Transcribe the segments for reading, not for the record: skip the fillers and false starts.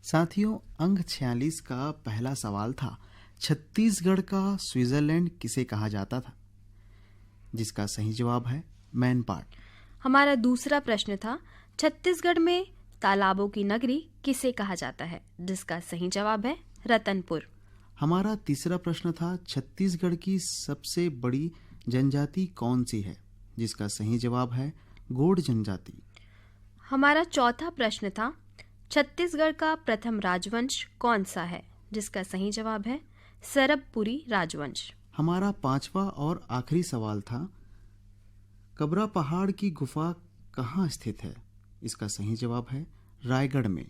साथियों, अंक 46 का पहला सवाल था, छत्तीसगढ़ का स्विट्जरलैंड किसे कहा जाता था? जिसका सही जवाब है मैन पार्ट। हमारा दूसरा प्रश्न था, छत्तीसगढ़ में तालाबों की नगरी किसे कहा जाता है? जिसका सही जवाब है रतनपुर। हमारा तीसरा प्रश्न था, छत्तीसगढ़ की सबसे बड़ी जनजाति कौन सी है? जिसका सही जवाब है गोंड जनजाति। हमारा चौथा प्रश्न था, छत्तीसगढ़ का प्रथम राजवंश कौन सा है? जिसका सही जवाब है सरबपुरी राजवंश। हमारा पांचवा और आखिरी सवाल था, कबरा पहाड़ की गुफा कहाँ स्थित है? इसका सही जवाब है रायगढ़ में।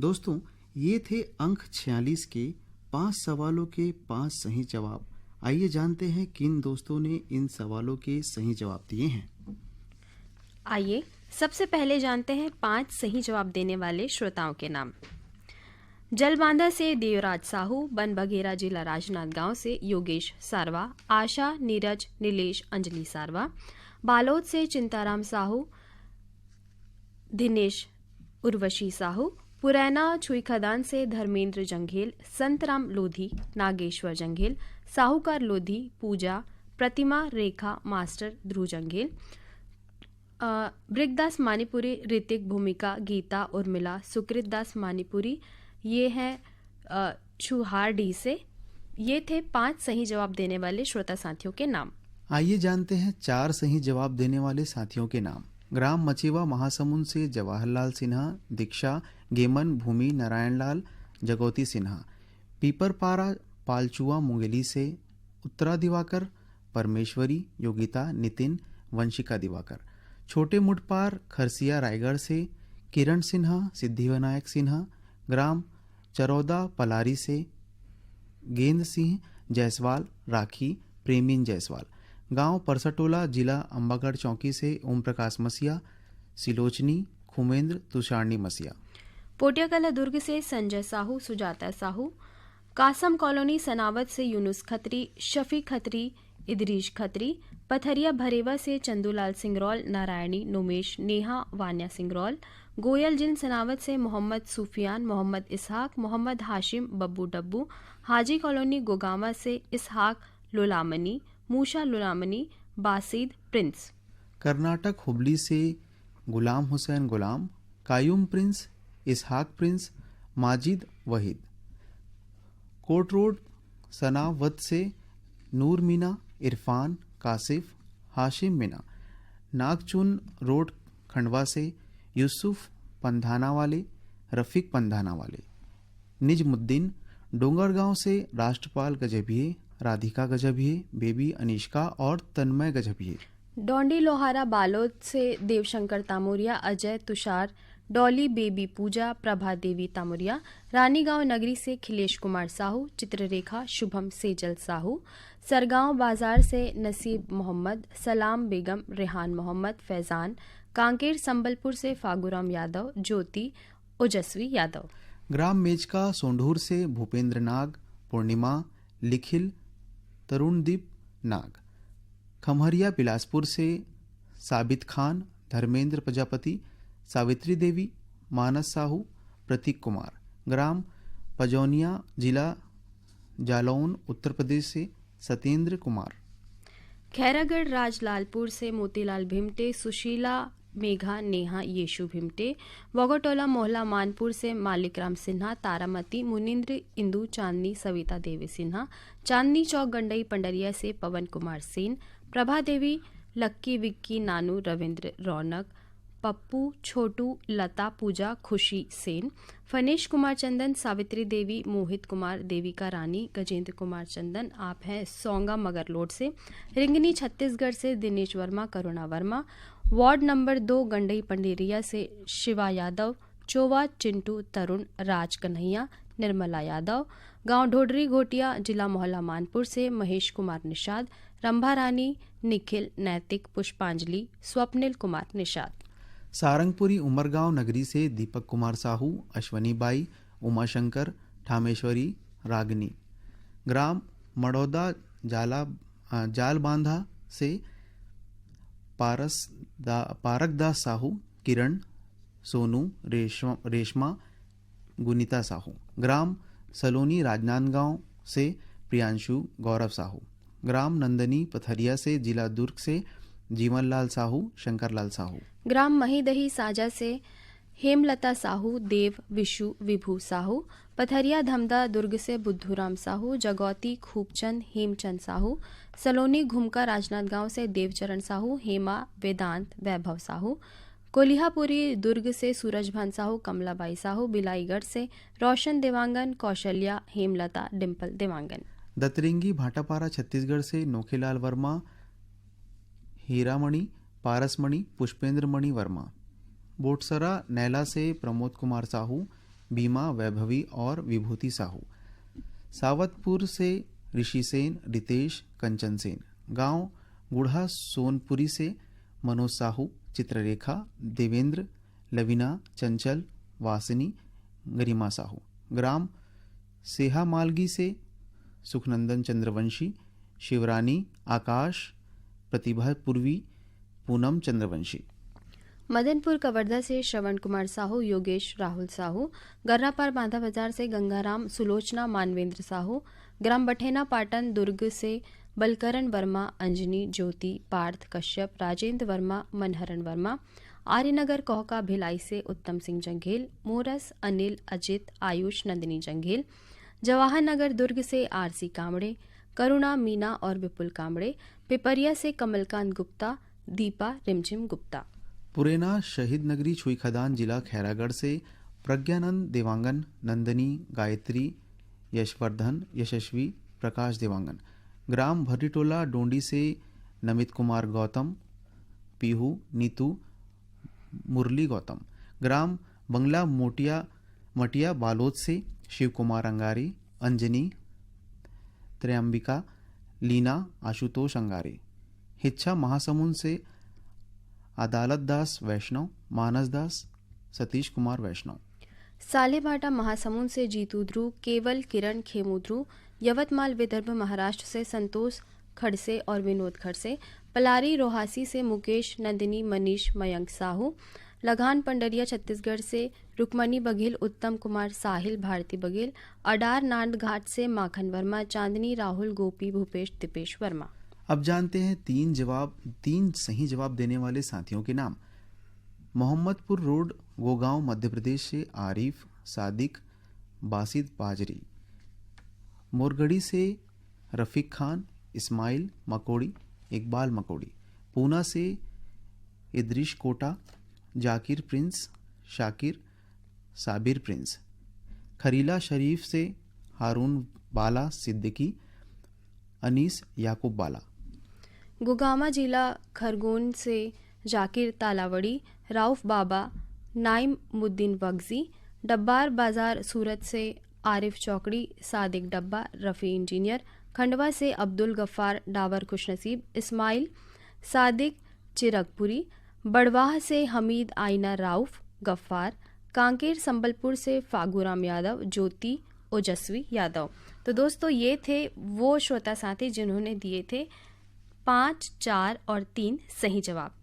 दोस्तों, ये थे अंक 46 के 5 सवालों के 5 सही जवाब। आइए जानते हैं किन दोस्तों ने इन सवालों के सही जवाब दिए हैं। आइए सबसे पहले जानते हैं 5 सही जवाब देने वाले श्रोताओं के नाम। जलबांधा से देवराज साहू, बन बघेरा जिला राजनांदगांव से योगेश सारवा, आशा, नीरज, नीलेश, अंजलि सारवा। बालोद से चिंताराम साहू, दिनेश, उर्वशी साहू। पुरैना छुईखदान से धर्मेंद्र जंघेल, संतराम लोधी, नागेश्वर जंघेल, साहूकार लोधी, पूजा, प्रतिमा, रेखा, मास्टर ध्रुव जंघेल। ब्रिकदास मानीपुरी, ऋतिक, भूमिका, गीता, उर्मिला, सुकृत दास मानीपुरी, ये हैं छुहारडी से। ये थे 5 सही जवाब देने वाले श्रोता साथियों के नाम। आइए जानते हैं 4 सही जवाब देने वाले साथियों के नाम। ग्राम मचेवा महासमुंद से जवाहरलाल सिन्हा, दीक्षा, गेमन, भूमि, नारायण लाल, जगौती सिन्हा। पीपरपारा पालचुआ मुंगेली से उत्तरा दिवाकर, परमेश्वरी, योगिता, नितिन, वंशिका दिवाकर। छोटे मुठपार खरसिया रायगढ़ से किरण सिन्हा, सिद्धिविनायक सिन्हा। ग्राम चरौदा पलारी से गेंद सिंह जायसवाल, राखी, प्रेमीन जायसवाल। गांव परसटोला, जिला अंबागढ़ चौकी से ओम प्रकाश मसिया, सिलोचनी, खुमेंद्र, तुषारनी मसिया। पोटियाकला दुर्ग से संजय साहू, सुजाता साहू। कासम कॉलोनी सनावत से यूनुस खत्री, शफी खत्री, इदरीश खत्री। पथरिया भरेवा से चंदूलाल सिंगरौल, नारायणी, नुमेश, नेहा, वान्या सिंगरौल। गोयल जिन सनावत से मोहम्मद सूफियान, मोहम्मद इसहाक, मोहम्मद हाशिम, बब्बू डब्बू। हाजी कॉलोनी गोगामा से इसहाक लुलामनी, मूशा लुलामनी, बासिद प्रिंस। कर्नाटक हुबली से Ghulam Hussain Ghulam, Qayum Prince, Ishaq Prince, Majid Wahid. Kot road Sanawad से नूर मीना, इरफान, कासिफ, हाशिम मीना। नागचुन रोड खंडवा से यूसुफ पंधाना वाले, रफीक पंधाना वाले। निजमुद्दीन डोंगरगांव से राष्ट्रपाल गजभिये, राधिका गजभिये, बेबी अनिष्का और तन्मय गजभिये। डोंडी लोहारा बालोद से देवशंकर तामुरिया, अजय, तुषार, डॉली, बेबी पूजा, प्रभा देवी तामुरिया। रानीगांव नगरी से खिलेश कुमार साहू, चित्ररेखा, शुभम सेजल साहू। सरगांव बाजार से नसीब मोहम्मद, सलाम बेगम, रेहान मोहम्मद, फैजान। कांकेर संबलपुर से फागुराम यादव, ज्योति, ओजस्वी यादव। ग्राम मेचका सोंढूर से भूपेंद्र नाग, पूर्णिमा, लिखिल, तरुणदीप नाग। खमहरिया बिलासपुर से साबित खान, धर्मेंद्र प्रजापति, सावित्री देवी, मानस साहू, प्रतीक कुमार। ग्राम पजौनिया, जिला जालौन, उत्तर प्रदेश से सत्येंद्र कुमार। खैरागढ़ राजलालपुर से मोतीलाल भिमटे, सुशीला, मेघा, नेहा, येशु भिमटे। वोगोटोला मोहल्ला मानपुर से मालिकराम सिन्हा, तारामती, मुनिंद्र, इंदु, चांदनी, सविता देवी सिन्हा। चांदनी चौक गंडई पंडरिया से पवन कुमार सेन। प्रभा देवी, लक्की, विक्की, नानू, रविंद्र, रौनक, पप्पू, छोटू, लता, पूजा, खुशी सेन। फनेश कुमार चंदन, सावित्री देवी, मोहित कुमार, देविका रानी, गजेंद्र कुमार चंदन। आप हैं सोंगा मगरलोड से। रिंगनी छत्तीसगढ़ से दिनेश वर्मा, करुणा वर्मा। वार्ड नंबर 2 गंडई पंडेरिया से शिवा यादव, चोवा, चिंटू, तरुण, राज कन्हैया, निर्मला यादव। गांव ढोडरी घोटिया, जिला मोहल्ला मानपुर से महेश कुमार निषाद, रंभा रानी, निखिल, नैतिक, पुष्पांजलि, स्वप्निल कुमार निषाद। सारंगपुरी उमरगांव नगरी से दीपक कुमार साहू, अश्वनी बाई, उमाशंकर, ठामेश्वरी, रागनी। ग्राम मड़ौदा जाल बांधा से पारकदास साहू, किरण, सोनू, रेशमा, गुनीता साहू। ग्राम सलोनी राजनांदगांव से प्रियांशु गौरव साहू। ग्राम नंदनी पथरिया से जिला दुर्ग से जीवनलाल साहू, शंकरलाल साहू। ग्राम महीदही साजा से हेमलता साहू, देव विशु विभू साहू। पथरिया धमदा दुर्ग से बुद्धूराम साहू। जगौती खूबचंद हेमचंद साहू। सलोनी घुमका राजनांदगांव से देवचरण साहू, हेमा वेदांत वैभव साहू। कोलिहापुरी दुर्ग से सूरजभान साहू, कमलाबाई साहू। बिलाईगढ़ से रोशन देवांगन, कौशल्या हेमलता डिम्पल देवांगन। दतरेंगी भाटापारा छत्तीसगढ़ से नोखेलाल वर्मा, हीरामणि पारसमणि पुष्पेंद्रमणि वर्मा। बोटसरा नैला से प्रमोद कुमार साहू, बीमा वैभवी और विभूति साहू। सावतपुर से ऋषि सेन, रितेश कंचन सेन। गांव गुढ़ा सोनपुरी से मनोज साहू, चित्ररेखा देवेंद्र, लवीना चंचल, वासिनी गरिमा साहू। ग्राम सेहा मालगी से सुखनंदन चंद्रवंशी, शिवरानी आकाश, प्रतिभा पूर्वी, पूनम चंद्रवंशी। मदनपुर कवर्धा से श्रवण कुमार साहू, योगेश राहुल साहू। गर्रापार बांधा बाजार से गंगाराम, सुलोचना मानवेंद्र साहू। ग्राम बठेना पाटन दुर्ग से बलकरण वर्मा, अंजनी ज्योति, पार्थ कश्यप, राजेंद्र वर्मा, मनहरन वर्मा। आर्यनगर कोहका भिलाई से उत्तम सिंह जंघेल। मोरस अनिल, अजित, आयुष, नंदिनी जंघेल। जवाहर नगर दुर्ग से आरसी कामड़े, करुणा मीना और विपुल कामड़े। पिपरिया से कमलकांत गुप्ता, दीपा रिमझिम गुप्ता। पुरेना शहीद नगरी छुई खदान जिला खैरागढ़ से प्रज्ञानंद देवांगन, नंदनी गायत्री, यशवर्धन यशस्वी, प्रकाश देवांगन। ग्राम भरीटोला डोंडी से नमित कुमार गौतम, पीहू नीतू, मुरली गौतम। ग्राम बंगला मटिया बालोद से शिव कुमार अंगारे, अंजनी त्रयंबिका, लीना आशुतोष अंगारे। हिच्छा महासमुंद से अदालत दास वैष्णव, मानस दास, सतीश कुमार वैष्णव। सालेभाटा महासमुंद से जीतू ध्रुव, केवल किरण खेमू ध्रुव। यवतमाल विदर्भ महाराष्ट्र से संतोष खड़से और विनोद खड़से। पलारी रोहासी से मुकेश, नंदिनी, मनीष, मयंक साहू। लगान पंडरिया छत्तीसगढ़ से रुक्मणी बघेल, उत्तम कुमार, साहिल, भारती बघेल। अडार नांद घाट से माखन वर्मा, चांदनी, राहुल, गोपी, भूपेश, दिपेश वर्मा। अब जानते हैं तीन सही जवाब देने वाले साथियों के नाम। मोहम्मदपुर रोड, गोगांव, मध्य प्रदेश से आरिफ, सादिक, बासित बाजरी। मोरगढ़ी से रफीक खान, इस्माइल मकोड़ी, इकबाल मकोड़ी। पूना से इद्रिश कोटा, जाकिर प्रिंस, शाकिर, साबिर प्रिंस। खरीला शरीफ से हारून बाला सिद्दीकी, अनीस याकूब बाला। गुगामा जिला खरगोन से जाकिर तालावड़ी, राउफ बाबा, नाइम मुद्दीन वगजी। डब्बार बाजार सूरत से आरिफ चौकड़ी, सादिक डब्बा, रफ़ी इंजीनियर। खंडवा से अब्दुल गफ्फार, डावर खुशनसीब, इस्माइल, सादिक चिरगपुरी। बड़वाह से हमीद आइना राउफ गफ्फार। कांकेर संबलपुर से फागूराम यादव, ज्योति ओजस्वी यादव। तो दोस्तों ये थे वो श्रोता साथी जिन्होंने दिए थे 5, 4 और 3 सही जवाब।